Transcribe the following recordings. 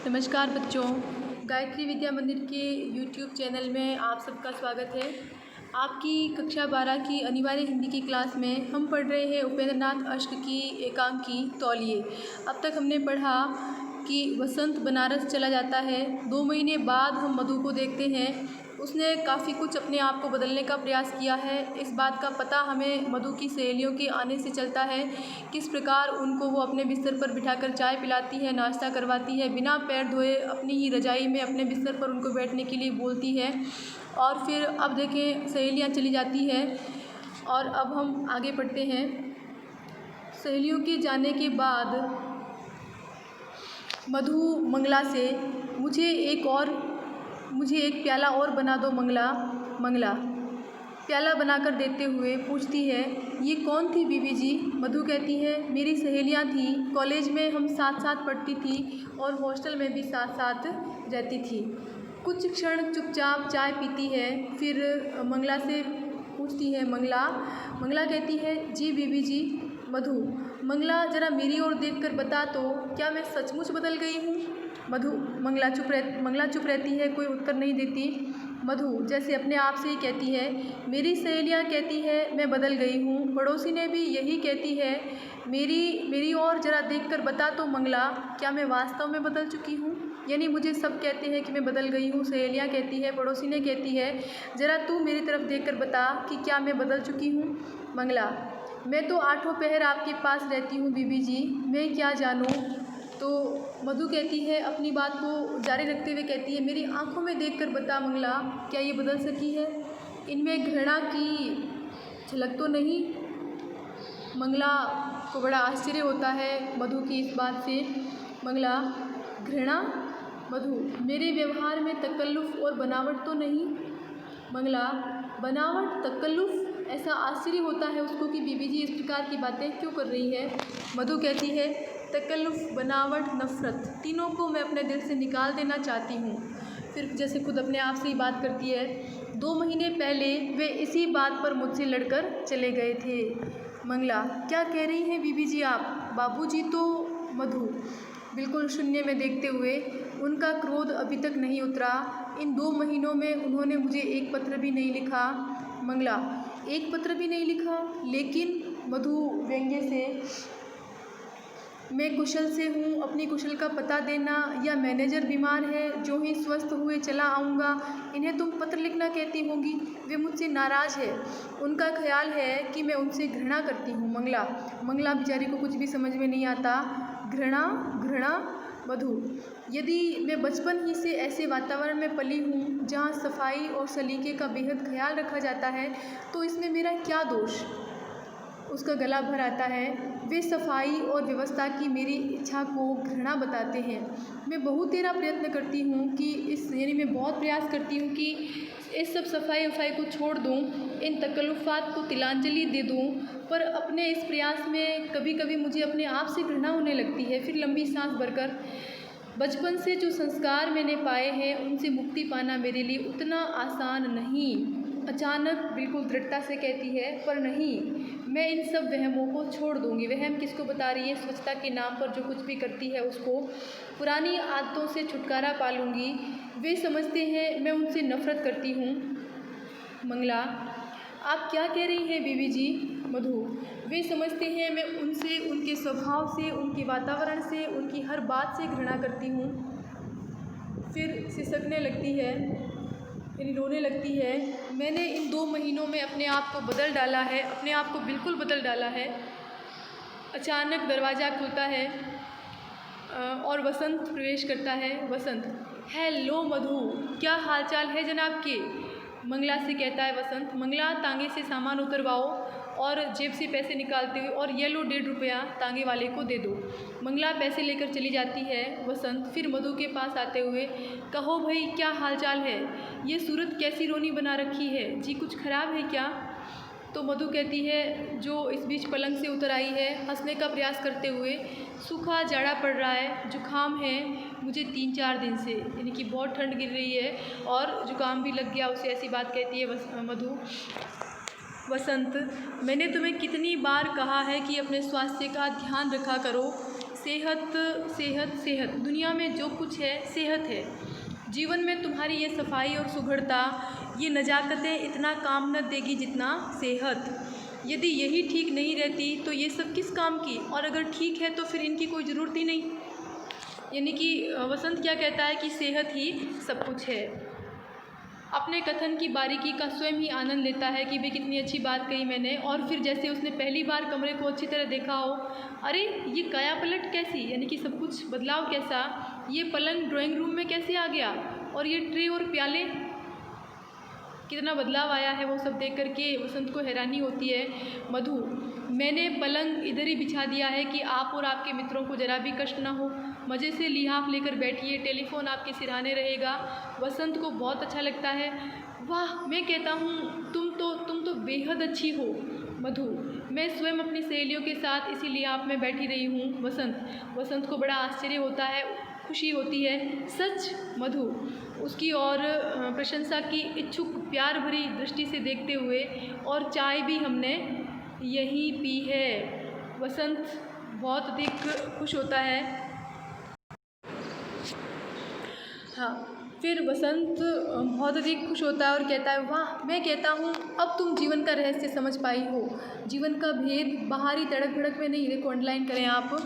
नमस्कार बच्चों, गायत्री विद्या मंदिर के यूट्यूब चैनल में आप सबका स्वागत है। आपकी कक्षा 12 की अनिवार्य हिंदी की क्लास में हम पढ़ रहे हैं उपेंद्र नाथ अश्क की एकांकी तौलिए। अब तक हमने पढ़ा कि वसंत बनारस चला जाता है। 2 महीने बाद हम मधु को देखते हैं। उसने काफ़ी कुछ अपने आप को बदलने का प्रयास किया है। इस बात का पता हमें मधु की सहेलियों के आने से चलता है। किस प्रकार उनको वो अपने बिस्तर पर बिठाकर चाय पिलाती है, नाश्ता करवाती है, बिना पैर धोए अपनी ही रजाई में अपने बिस्तर पर उनको बैठने के लिए बोलती है। और फिर अब देखें सहेलियाँ चली जाती है और अब हम आगे पढ़ते हैं। सहेलियों के जाने के बाद मधु मंगला से मुझे एक प्याला और बना दो मंगला प्याला बनाकर देते हुए पूछती है, ये कौन थी बीबी जी? मधु कहती है, मेरी सहेलियां थी। कॉलेज में हम साथ साथ पढ़ती थी और हॉस्टल में भी साथ साथ रहती थी। कुछ क्षण चुपचाप चाय पीती है, फिर मंगला से पूछती है, मंगला कहती है, जी बीबी जी। मधु, मंगला जरा मेरी ओर देखकर बता तो, क्या मैं सचमुच बदल गई हूँ? मंगला चुप रहती है, कोई उत्तर नहीं देती। मधु जैसे अपने आप से ही कहती है, मेरी सहेलियाँ कहती है मैं बदल गई हूँ, पड़ोसी ने भी यही कहती है। मेरी ओर जरा देखकर बता तो मंगला, क्या मैं वास्तव में बदल चुकी हूँ? यानी मुझे सब कहते हैं कि मैं बदल गई हूँ, सहेलियाँ कहती है, पड़ोसी ने कहती है, ज़रा तू मेरी तरफ देखकर बता कि क्या मैं बदल चुकी हूँ? मंगला, मैं तो 8वां पहर आपके पास रहती हूँ बीबी जी, मैं क्या जानूँ। तो मधु कहती है, अपनी बात को जारी रखते हुए कहती है, मेरी आंखों में देखकर बता मंगला, क्या ये बदल सकी है? इनमें घृणा की झलक तो नहीं? मंगला को बड़ा आश्चर्य होता है मधु की इस बात से। मंगला, घृणा? मधु, मेरे व्यवहार में तकल्लुफ़ और बनावट तो नहीं? मंगला, बनावट, तकल्लुफ़? ऐसा आश्चर्य होता है उसको कि बीबी जी इस प्रकार की बातें क्यों कर रही है। मधु कहती है, तकल्लुफ़, बनावट, नफ़रत, तीनों को मैं अपने दिल से निकाल देना चाहती हूँ। फिर जैसे खुद अपने आप से ही बात करती है, 2 महीने पहले वे इसी बात पर मुझसे लड़कर चले गए थे। मंगला, क्या कह रही हैं बीबी जी आप? बाबूजी तो? मधु बिल्कुल शून्य में देखते हुए, उनका क्रोध अभी तक नहीं उतरा। इन 2 महीनों में उन्होंने मुझे एक पत्र भी नहीं लिखा। मंगला, एक पत्र भी नहीं लिखा? लेकिन मधु व्यंग्य से, मैं कुशल से हूँ, अपनी कुशल का पता देना, या मैनेजर बीमार है, जो ही स्वस्थ हुए चला आऊँगा, इन्हें तुम पत्र लिखना कहती होंगी। वे मुझसे नाराज़ है, उनका ख्याल है कि मैं उनसे घृणा करती हूँ। मंगला बेचारी को कुछ भी समझ में नहीं आता। घृणा? मधु, यदि मैं बचपन ही से ऐसे वातावरण में पली हूँ जहाँ सफाई और सलीके का बेहद ख्याल रखा जाता है, तो इसमें मेरा क्या दोष? उसका गला भर आता है। वे सफाई और व्यवस्था की मेरी इच्छा को घृणा बताते हैं। मैं बहुत तेरा प्रयत्न करती हूँ कि मैं बहुत प्रयास करती हूँ कि इस सब सफाई वफाई को छोड़ दूँ, इन तकल्लुफ़ात को तिलांजलि दे दूँ, पर अपने इस प्रयास में कभी कभी मुझे अपने आप से घृणा होने लगती है। फिर लंबी सांस भरकर, बचपन से जो संस्कार मैंने पाए हैं उनसे मुक्ति पाना मेरे लिए उतना आसान नहीं। अचानक बिल्कुल दृढ़ता से कहती है, पर नहीं, मैं इन सब वहमों को छोड़ दूंगी। वहम किसको बता रही है? स्वच्छता के नाम पर जो कुछ भी करती है उसको। पुरानी आदतों से छुटकारा पा लूँगी। वे समझते हैं मैं उनसे नफ़रत करती हूँ। मंगला, आप क्या कह रही हैं बीबी जी? मधु, वे समझते हैं मैं उनसे, उनके स्वभाव से, उनके वातावरण से, उनकी हर बात से घृणा करती हूँ। फिर सिसकने लगती है, यानी रोने लगती है। मैंने इन 2 महीनों में अपने आप को बदल डाला है, अपने आप को बिल्कुल बदल डाला है। अचानक दरवाज़ा खुलता है और वसंत प्रवेश करता है। वसंत, हेलो मधु, क्या हालचाल है जनाब के? मंगला से कहता है वसंत। मंगला, तांगे से सामान उतरवाओ और जेब से पैसे निकालते हुए, और ये लो 1.5 रुपया तांगे वाले को दे दो। मंगला पैसे लेकर चली जाती है। वसंत फिर मधु के पास आते हुए, कहो भाई क्या हालचाल है? ये सूरत कैसी रोनी बना रखी है जी, कुछ ख़राब है क्या? तो मधु कहती है, जो इस बीच पलंग से उतर आई है, हंसने का प्रयास करते हुए, सूखा जाड़ा पड़ रहा है, जुकाम है मुझे 3-4 दिन से, यानी कि बहुत ठंड गिर रही है और जुकाम भी लग गया उसे, ऐसी बात कहती है मधु। वसंत, मैंने तुम्हें कितनी बार कहा है कि अपने स्वास्थ्य का ध्यान रखा करो, सेहत सेहत सेहत, दुनिया में जो कुछ है सेहत है। जीवन में तुम्हारी ये सफाई और सुघड़ता, ये नज़ाकतें इतना काम न देगी जितना सेहत। यदि यही ठीक नहीं रहती तो ये सब किस काम की, और अगर ठीक है तो फिर इनकी कोई ज़रूरत ही नहीं। यानी कि वसंत क्या कहता है कि सेहत ही सब कुछ है। अपने कथन की बारीकी का स्वयं ही आनंद लेता है कि भाई कितनी अच्छी बात कही मैंने। और फिर जैसे उसने पहली बार कमरे को अच्छी तरह देखा हो, अरे ये काया पलट कैसी, यानी कि सब कुछ बदलाव कैसा, ये पलंग ड्राइंग रूम में कैसे आ गया, और ये ट्रे और प्याले, कितना बदलाव आया है। वो सब देख करके वसंत को हैरानी होती है। मधु, मैंने पलंग इधर ही बिछा दिया है कि आप और आपके मित्रों को ज़रा भी कष्ट ना हो। मज़े से लिहाफ लेकर बैठिए, टेलीफोन आपके सिरहाने रहेगा। वसंत को बहुत अच्छा लगता है। वाह, मैं कहता हूँ तुम तो बेहद अच्छी हो मधु। मैं स्वयं अपनी सहेलियों के साथ इसी लिहाफ में बैठी रही हूँ। वसंत को बड़ा आश्चर्य होता है, खुशी होती है। सच मधु, उसकी और प्रशंसा की इच्छुक प्यार भरी दृष्टि से देखते हुए, और चाय भी हमने यहीं पी है। वसंत बहुत अधिक खुश होता है। हाँ, फिर वसंत बहुत अधिक खुश होता है और कहता है, वाह, मैं कहता हूँ अब तुम जीवन का रहस्य समझ पाई हो। जीवन का भेद बाहरी तड़क भड़क में नहीं, देखो अंडरलाइन करें आप,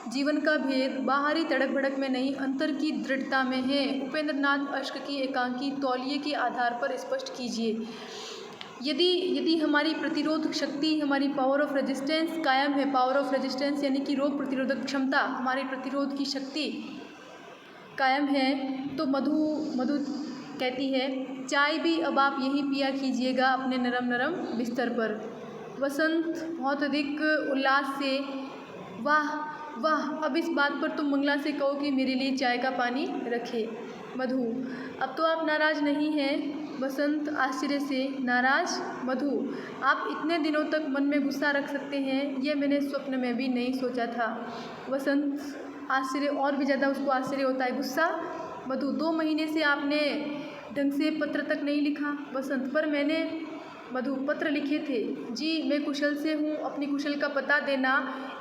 जीवन का भेद बाहरी तड़क भड़क में नहीं, अंतर की दृढ़ता में है। उपेंद्र नाथ अश्क की एकांकी तौलिए के आधार पर स्पष्ट कीजिए। यदि हमारी प्रतिरोध शक्ति, हमारी पावर ऑफ रेजिस्टेंस कायम है, पावर ऑफ रेजिस्टेंस यानी कि रोग प्रतिरोधक क्षमता, हमारी प्रतिरोध की शक्ति कायम है, तो मधु कहती है, चाय भी अब आप यहीं पिया कीजिएगा अपने नरम नरम बिस्तर पर। वसंत बहुत अधिक उल्लास से, वाह वाह, अब इस बात पर तुम मंगला से कहो कि मेरे लिए चाय का पानी रखे। मधु, अब तो आप नाराज़ नहीं हैं। वसंत आश्चर्य से, नाराज़? मधु, आप इतने दिनों तक मन में गुस्सा रख सकते हैं, यह मैंने स्वप्न में भी नहीं सोचा था। वसंत आश्चर्य, और भी ज़्यादा उसको आश्चर्य होता है। गुस्सा? मधु, 2 महीने से आपने ढंग से पत्र तक नहीं लिखा। वसंत, पर मैंने मधु पत्र लिखे थे। जी, मैं कुशल से हूँ, अपनी कुशल का पता देना,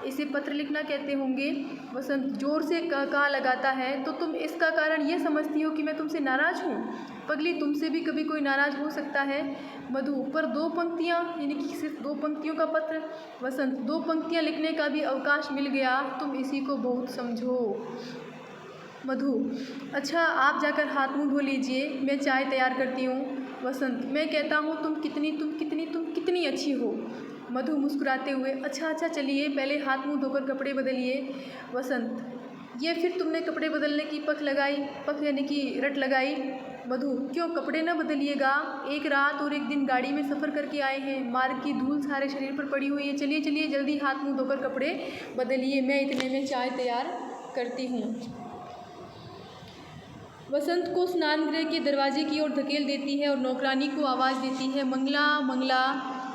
इसे पत्र लिखना कहते होंगे। वसंत जोर से कहा लगाता है, तो तुम इसका कारण ये समझती हो कि मैं तुमसे नाराज़ हूँ? पगली, तुमसे भी कभी कोई नाराज़ हो सकता है। मधु, पर 2 पंक्तियाँ, यानी कि सिर्फ 2 पंक्तियों का पत्र। वसंत, 2 पंक्तियाँ लिखने का भी अवकाश मिल गया, तुम इसी को बहुत समझो। मधु, अच्छा आप जाकर हाथ मुँह धो लीजिए, मैं चाय तैयार करती हूँ। वसंत, मैं कहता हूँ तुम कितनी अच्छी हो। मधु मुस्कुराते हुए, अच्छा चलिए पहले हाथ मुँह धोकर कपड़े बदलिए। वसंत, ये फिर तुमने कपड़े बदलने की पख यानी कि रट लगाई। मधु, क्यों कपड़े न बदलिएगा, एक रात और एक दिन गाड़ी में सफ़र करके आए हैं, मार्ग की धूल सारे शरीर पर पड़ी हुई है। चलिए जल्दी हाथ मुँह धोकर कपड़े बदलिए, मैं इतने में चाय तैयार करती हूँ। वसंत को स्नान गृह के दरवाजे की ओर धकेल देती है और नौकरानी को आवाज़ देती है, मंगला मंगला।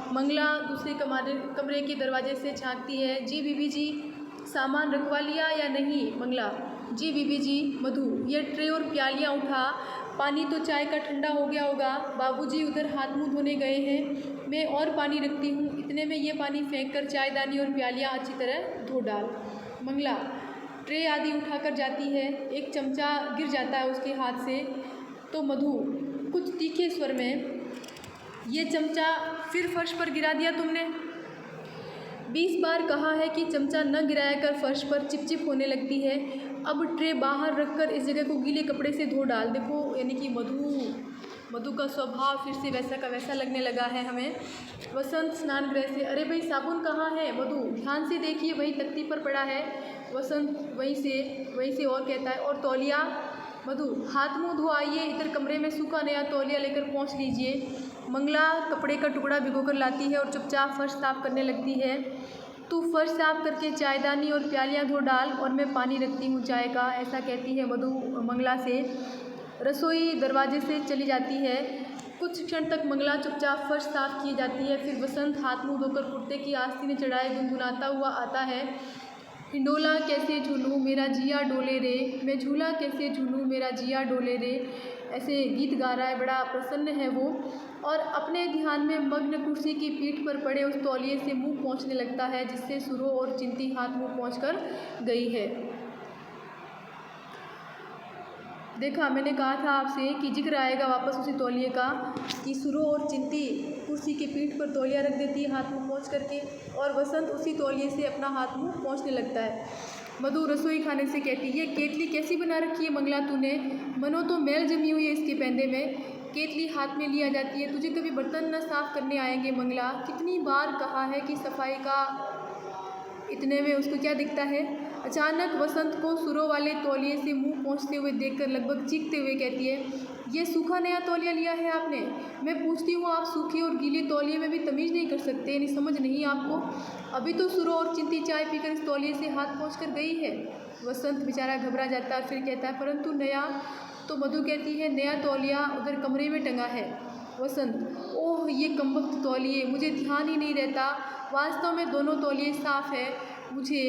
मंगला दूसरे कमरे के दरवाजे से झांकती है। जी बीबी जी, सामान रखवा लिया या नहीं? मंगला, जी बीबी जी। मधु, ये ट्रे और प्यालियाँ उठा, पानी तो चाय का ठंडा हो गया होगा, बाबूजी उधर हाथ मुँह धोने गए हैं, मैं और पानी रखती हूँ, इतने में ये पानी फेंक कर चायदानी और प्यालियाँ अच्छी तरह धो डाल। मंगला ट्रे आदि उठाकर जाती है, एक चमचा गिर जाता है उसके हाथ से, तो मधु कुछ तीखे स्वर में, ये चमचा फिर फर्श पर गिरा दिया तुमने? 20 बार कहा है कि चमचा न गिराया कर, फर्श पर चिपचिप होने लगती है। अब ट्रे बाहर रखकर इस जगह को गीले कपड़े से धो डाल। देखो, यानी कि मधु का स्वभाव फिर से वैसा का वैसा लगने लगा है हमें। वसंत स्नान गृह से, अरे भाई साबुन कहाँ है? मधु, ध्यान से देखिए, वही तख्ती पर पड़ा है। वसंत वहीं से और कहता है, और तौलिया? मधु, हाथ मुँह धो आइए, इधर कमरे में सूखा नया तौलिया लेकर पहुँच लीजिए। मंगला कपड़े का टुकड़ा भिगोकर लाती है और चुपचाप फर्श साफ करने लगती है। तू फर्श साफ करके चायदानी और प्यालियाँ धो डाल और मैं पानी रखती हूँ चाय का, ऐसा कहती है मधु मंगला से। रसोई दरवाजे से चली जाती है। कुछ क्षण तक मंगला चुपचाप फर्श साफ की जाती है। फिर वसंत हाथ मुँह धोकर कुर्ते की आस्तीनें चढ़ाए गुनगुनाता हुआ आता है। हिंडोला कैसे झूलूं मेरा जिया डोले रे, मैं झूला कैसे झूलूं मेरा जिया डोले रे। ऐसे गीत गा रहा है, बड़ा प्रसन्न है वो, और अपने ध्यान में मग्न कुर्सी की पीठ पर पड़े उस तौलिए से मुंह पोंछने लगता है, जिससे सुरो और चिंती हाथ मुंह पोंछ कर गई है। देखा, मैंने कहा था आपसे कि जिक्र आएगा वापस उसी तौलिए का कि सुरो और चिंती कुर्सी की पीठ पर तौलिया रख देती है हाथ मुंह पोंछ करके, और वसंत उसी तौलिए से अपना हाथ मुंह पोंछने लगता है। मधु रसोई खाने से कहती है, ये केतली कैसी बना रखी है मंगला तूने, मनो तो मैल जमी हुई है इसके पैंदे में। केतली हाथ में लिया जाती है, तुझे कभी बर्तन न साफ करने आएंगे मंगला, कितनी बार कहा है कि सफाई का। इतने में उसको क्या दिखता है, अचानक वसंत को सुरों वाले तौलिए से मुंह पोंछते हुए देखकर लगभग चीखते हुए कहती है, ये सूखा नया तौलिया लिया है आपने। मैं पूछती हूँ, आप सूखी और गीली तौलिए में भी तमीज़ नहीं कर सकते, यानी समझ नहीं आपको। अभी तो सुरो और चिंती चाय पीकर इस तौलिए से हाथ पोंछ कर गई है। वसंत बेचारा घबरा जाता है, फिर कहता है, परंतु नया। तो मधु कहती है, नया तौलिया उधर कमरे में टंगा है। वसंत, ओह ये कमबख्त तौलिए, मुझे ध्यान ही नहीं रहता, वास्तव में दोनों तौलिए साफ़ है मुझे।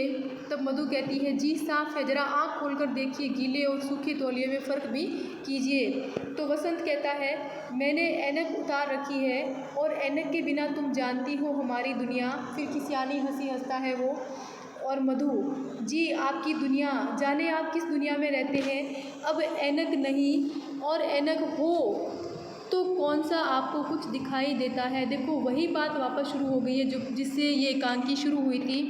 तब मधु कहती है, जी साफ़ है, ज़रा आँख खोलकर देखिए, गीले और सूखे तौलिए में फ़र्क भी कीजिए। तो वसंत कहता है, मैंने ऐनक उतार रखी है और ऐनक के बिना तुम जानती हो हमारी दुनिया। फिर किसियानी हंसी हंसता है वो। और मधु, जी आपकी दुनिया, जाने आप किस दुनिया में रहते हैं। अब ऐनक नहीं और ऐनक हो तो कौन सा आपको कुछ दिखाई देता है। देखो, वही बात वापस शुरू हो गई है जो जिससे ये एकांकी शुरू हुई थी।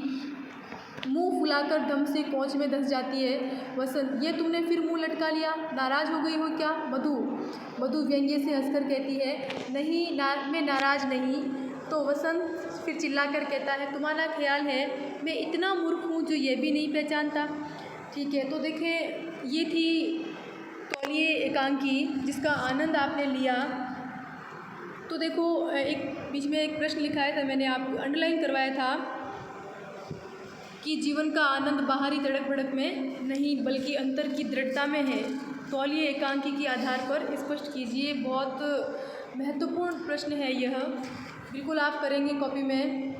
मुंह फुलाकर दम से कोंच में धंस जाती है वसंत, ये तुमने फिर मुंह लटका लिया, नाराज़ हो गई हो क्या। मधु व्यंग्य से हंसकर कहती है, नहीं मैं नाराज़ नहीं। तो वसंत फिर चिल्लाकर कहता है, तुम्हारा ख्याल है मैं इतना मूर्ख हूँ जो ये भी नहीं पहचानता। ठीक है, तो देखें, ये थी तौलिए एकांकी जिसका आनंद आपने लिया। तो देखो, एक बीच में एक प्रश्न लिखा था, मैंने आपको अंडरलाइन करवाया था कि जीवन का आनंद बाहरी तड़क भड़क में नहीं बल्कि अंतर की दृढ़ता में है। तौलिए एकांकी के आधार पर स्पष्ट कीजिए। बहुत महत्वपूर्ण प्रश्न है यह, बिल्कुल आप करेंगे कॉपी में।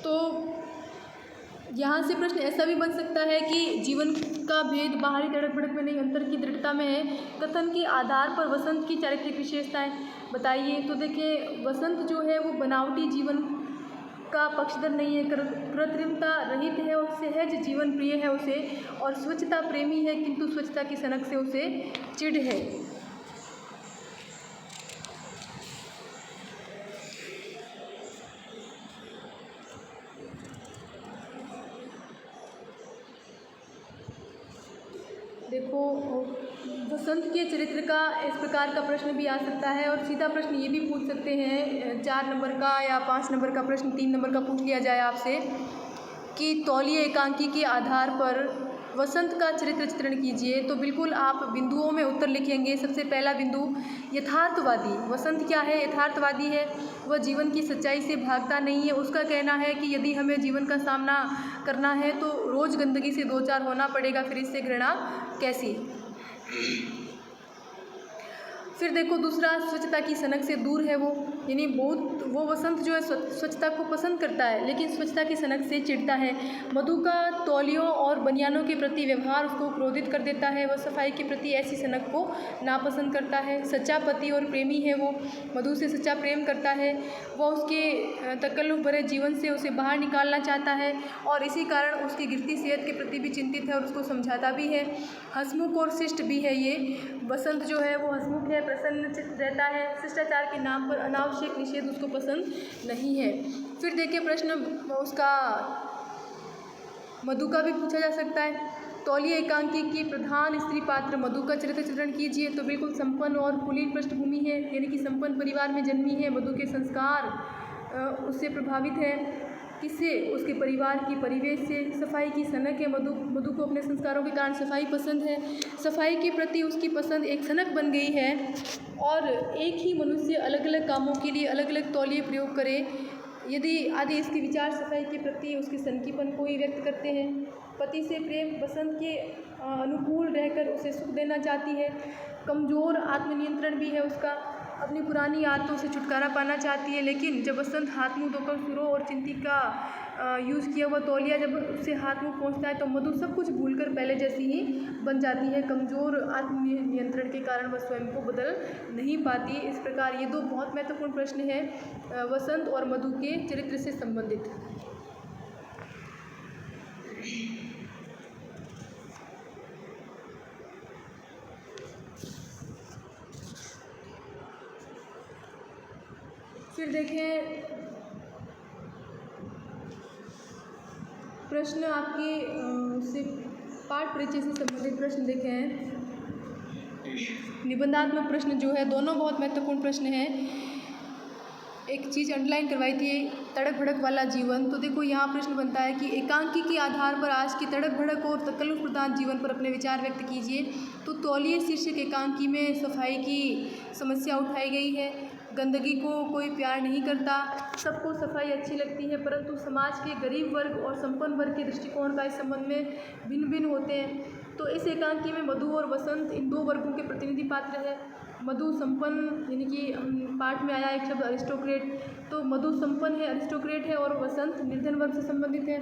तो यहाँ से प्रश्न ऐसा भी बन सकता है कि जीवन का भेद बाहरी तड़क भड़क में नहीं अंतर की दृढ़ता में है। कथन के आधार पर वसंत की चारित्रिक विशेषताएं बताइए। तो देखिए, वसंत जो है वो बनावटी जीवन का पक्षधर नहीं है, कृत्रिमता रहित है और सहज जीवन प्रिय है उसे, और स्वच्छता प्रेमी है, किंतु स्वच्छता की सनक से उसे चिढ़ है। देखो, वसंत के चरित्र का इस प्रकार का प्रश्न भी आ सकता है, और सीधा प्रश्न ये भी पूछ सकते हैं 4 नंबर का या 5 नंबर का प्रश्न 3 नंबर का पूछ लिया जाए आपसे कि तौलिए एकांकी के आधार पर वसंत का चरित्र चित्रण कीजिए। तो बिल्कुल आप बिंदुओं में उत्तर लिखेंगे। सबसे पहला बिंदु, यथार्थवादी। वसंत क्या है, यथार्थवादी है। वह जीवन की सच्चाई से भागता नहीं है। उसका कहना है कि यदि हमें जीवन का सामना करना है तो रोज़ गंदगी से 2-4 होना पड़ेगा, फिर इससे घृणा कैसी। फिर देखो दूसरा, स्वच्छता की सनक से दूर है वो, यानी वो वसंत जो है स्वच्छता को पसंद करता है लेकिन स्वच्छता की सनक से चिढ़ता है। मधु का तौलियों और बनियानों के प्रति व्यवहार उसको क्रोधित कर देता है। वह सफाई के प्रति ऐसी सनक को नापसंद करता है। सच्चा पति और प्रेमी है वो, मधु से सच्चा प्रेम करता है। वह उसके तकल्लुफ़ भरे जीवन से उसे बाहर निकालना चाहता है और इसी कारण उसकी गिरती सेहत के प्रति भी चिंतित है और उसको समझाता भी है। हंसमुख और शिष्ट भी है ये। वसंत जो है वो हंसमुख है, प्रसन्नचित्त रहता है। शिष्टाचार के नाम पर अनावश्यक निषेध उसको पसंद नहीं है। फिर देखिए प्रश्न उसका मधु का भी पूछा जा सकता है। तौलिए एकांकी की प्रधान स्त्री पात्र मधु का चरित्र चित्रण कीजिए। तो बिल्कुल संपन्न और कुलीन पृष्ठभूमि है, यानी कि संपन्न परिवार में जन्मी है। मधु के संस्कार उससे प्रभावित है। किससे? उसके परिवार की परिवेश से। सफाई की सनक है मधु को अपने संस्कारों के कारण सफाई पसंद है। सफाई के प्रति उसकी पसंद एक सनक बन गई है। और एक ही मनुष्य अलग अलग कामों के लिए अलग अलग तौलिए प्रयोग करे यदि आदि इसके विचार सफाई के प्रति उसके सनकीपन को ही व्यक्त करते हैं। पति से प्रेम बसंत के अनुकूल रहकर उसे सुख देना चाहती है। कमज़ोर आत्मनियंत्रण भी है उसका। अपनी पुरानी आदतों से छुटकारा पाना चाहती है, लेकिन जब वसंत हाथ मुँह धोकर सुरो और चिंती का यूज़ किया हुआ तौलिया जब उससे हाथ मुँह पहुँचता है तो मधु सब कुछ भूलकर पहले जैसी ही बन जाती है। कमज़ोर आत्म नियंत्रण के कारण वह स्वयं को बदल नहीं पाती। इस प्रकार ये दो बहुत महत्वपूर्ण प्रश्न हैं वसंत और मधु के चरित्र से संबंधित। फिर देखें प्रश्न आपके से पाठ परिचय से संबंधित प्रश्न देखें। निबंधात्मक प्रश्न जो है दोनों बहुत महत्वपूर्ण प्रश्न हैं। एक चीज़ अंडरलाइन करवाई थी, तड़क भड़क वाला जीवन। तो देखो यहाँ प्रश्न बनता है कि एकांकी के आधार पर आज की तड़क भड़क और तकल्लुफ़ प्रधान जीवन पर अपने विचार व्यक्त कीजिए। तो तौलिए शीर्षक एकांकी में सफाई की समस्या उठाई गई है। गंदगी को कोई प्यार नहीं करता, सबको सफाई अच्छी लगती है, परंतु समाज के गरीब वर्ग और संपन्न वर्ग के दृष्टिकोण का इस संबंध में भिन्न भिन्न होते हैं। तो इस एकांकी में मधु और वसंत इन दो वर्गों के प्रतिनिधि पात्र है। मधु संपन्न यानी कि पाठ में आया एक शब्द अरिस्टोक्रेट, तो मधु संपन्न है, अरिस्टोक्रेट है, और वसंत निर्धन वर्ग से संबंधित है।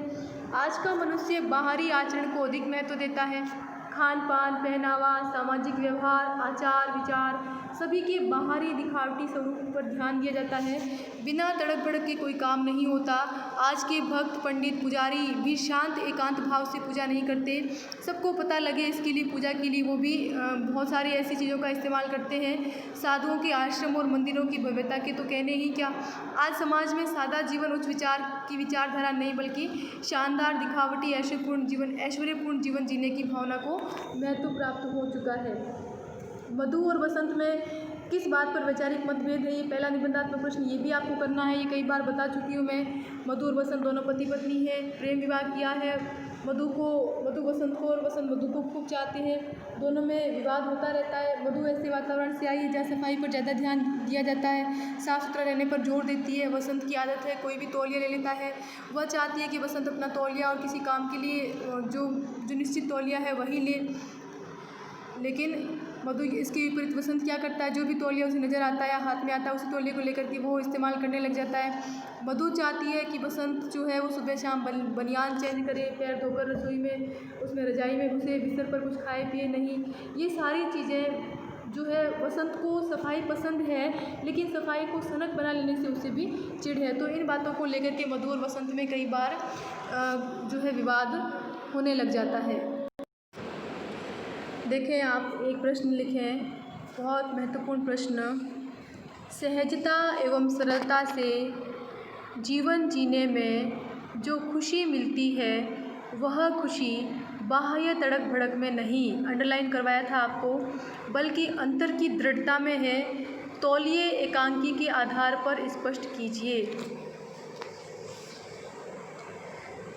आज का मनुष्य बाहरी आचरण को अधिक महत्व देता है। खान पान, पहनावा, सामाजिक व्यवहार, आचार विचार सभी के बाहरी दिखावटी स्वरूप पर ध्यान दिया जाता है। बिना तड़क भड़क के कोई काम नहीं होता। आज के भक्त, पंडित, पुजारी भी शांत एकांत भाव से पूजा नहीं करते। सबको पता लगे इसके लिए पूजा के लिए वो भी बहुत सारी ऐसी चीज़ों का इस्तेमाल करते हैं। साधुओं के आश्रम और मंदिरों की भव्यता के तो कहने ही क्या। आज समाज में सादा जीवन उच्च विचार की विचारधारा नहीं बल्कि शानदार दिखावटी ऐश्वर्यपूर्ण जीवन जीने की भावना को महत्व प्राप्त हो चुका है। मधु और वसंत में किस बात पर वैचारिक मतभेद है, ये पहला निबंधात्मक प्रश्न ये भी आपको करना है। ये कई बार बता चुकी हूँ मैं। मधु और वसंत दोनों पति पत्नी है, प्रेम विवाह किया है। मधु वसंत को और वसंत मधु को खूब चाहते हैं। दोनों में विवाद होता रहता है। मधु ऐसे वातावरण से आई है जहाँ सफाई पर ज़्यादा ध्यान दिया जाता है, साफ़ सुथरा रहने पर जोर देती है। वसंत की आदत है कोई भी तौलिया ले लेता है। वह चाहती है कि वसंत अपना तौलिया और किसी काम के लिए जो निश्चित तौलिया है वही ले, लेकिन मधु इसके विपरीत वसंत क्या करता है, जो भी तौलिया उसे नज़र आता है या हाथ में आता है उसी तौलिए को लेकर के वो इस्तेमाल करने लग जाता है। मधु चाहती है कि वसंत जो है वो सुबह शाम बनियान चेंज करे, पैर धोकर रसोई में उसमें रजाई में घुसे, बिस्तर पर कुछ खाए पिए नहीं। ये सारी चीज़ें जो है वसंत को सफाई पसंद है, लेकिन सफाई को सनक बना लेने से उसे भी चिढ़ है। तो इन बातों को लेकर के मधु और वसंत में कई बार जो है विवाद होने लग जाता है। देखें आप एक प्रश्न लिखें, बहुत महत्वपूर्ण प्रश्न। सहजता एवं सरलता से जीवन जीने में जो खुशी मिलती है वह खुशी बाह्य तड़क भड़क में नहीं, अंडरलाइन करवाया था आपको, बल्कि अंतर की दृढ़ता में है। तौलिए एकांकी के आधार पर स्पष्ट कीजिए।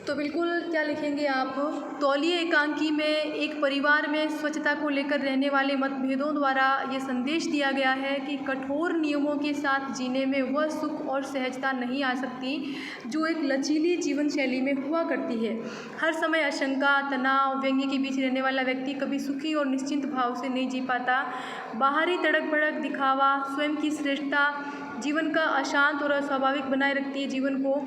तो बिल्कुल क्या लिखेंगे आप, तौलिए एकांकी में एक परिवार में स्वच्छता को लेकर रहने वाले मतभेदों द्वारा ये संदेश दिया गया है कि कठोर नियमों के साथ जीने में वह सुख और सहजता नहीं आ सकती जो एक लचीली जीवन शैली में हुआ करती है। हर समय आशंका, तनाव, व्यंग्य के बीच रहने वाला व्यक्ति कभी सुखी और निश्चिंत भाव से नहीं जी पाता। बाहरी तड़क भड़क, दिखावा, स्वयं की श्रेष्ठता जीवन का अशांत और अस्वाभाविक बनाए रखती है जीवन को।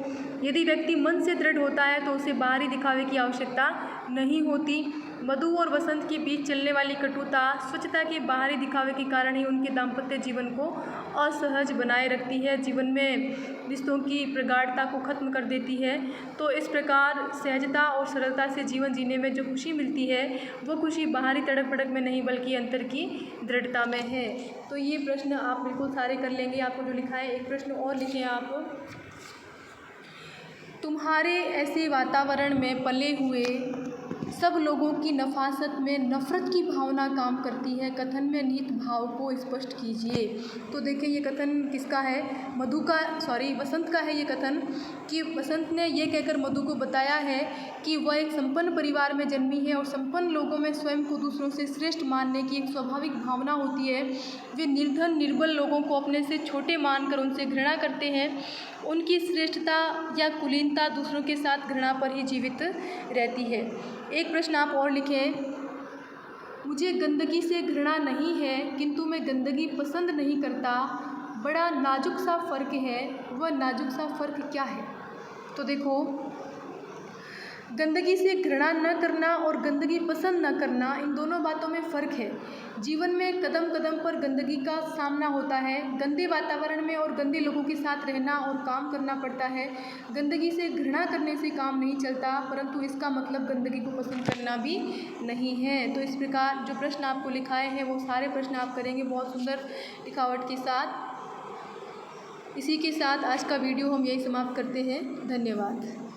यदि व्यक्ति मन से दृढ़ होता है तो उसे बाहरी दिखावे की आवश्यकता नहीं होती। मधु और वसंत के बीच चलने वाली कटुता स्वच्छता के बाहरी दिखावे के कारण ही उनके दाम्पत्य जीवन को असहज बनाए रखती है, जीवन में रिश्तों की प्रगाढ़ता को खत्म कर देती है। तो इस प्रकार सहजता और सरलता से जीवन जीने में जो खुशी मिलती है वो खुशी बाहरी तड़क भड़क में नहीं बल्कि अंतर की दृढ़ता में है। तो ये प्रश्न आप बिल्कुल सारे कर लेंगे। आपको जो लिखा है एक प्रश्न और लिखें आप, तुम्हारे ऐसे वातावरण में पले हुए सब लोगों की नफासत में नफ़रत की भावना काम करती है, कथन में निहित भाव को स्पष्ट कीजिए। तो देखिए ये कथन किसका है, वसंत का है ये कथन, कि वसंत ने ये कहकर मधु को बताया है कि वह एक संपन्न परिवार में जन्मी है और संपन्न लोगों में स्वयं को दूसरों से श्रेष्ठ मानने की एक स्वाभाविक भावना होती है। वे निर्धन निर्बल लोगों को अपने से छोटे मानकर उनसे घृणा करते हैं। उनकी श्रेष्ठता या कुलीनता दूसरों के साथ घृणा पर ही जीवित रहती है। एक प्रश्न आप और लिखें, मुझे गंदगी से घृणा नहीं है किंतु मैं गंदगी पसंद नहीं करता। बड़ा नाजुक सा फ़र्क है। वह नाजुक सा फ़र्क क्या है? तो देखो, गंदगी से घृणा न करना और गंदगी पसंद न करना, इन दोनों बातों में फ़र्क है। जीवन में कदम कदम पर गंदगी का सामना होता है। गंदे वातावरण में और गंदे लोगों के साथ रहना और काम करना पड़ता है। गंदगी से घृणा करने से काम नहीं चलता, परंतु इसका मतलब गंदगी को पसंद करना भी नहीं है। तो इस प्रकार जो प्रश्न आपको लिखाए हैं वो सारे प्रश्न आप करेंगे बहुत सुंदर लिखावट के साथ। इसी के साथ आज का वीडियो हम यही समाप्त करते हैं। धन्यवाद।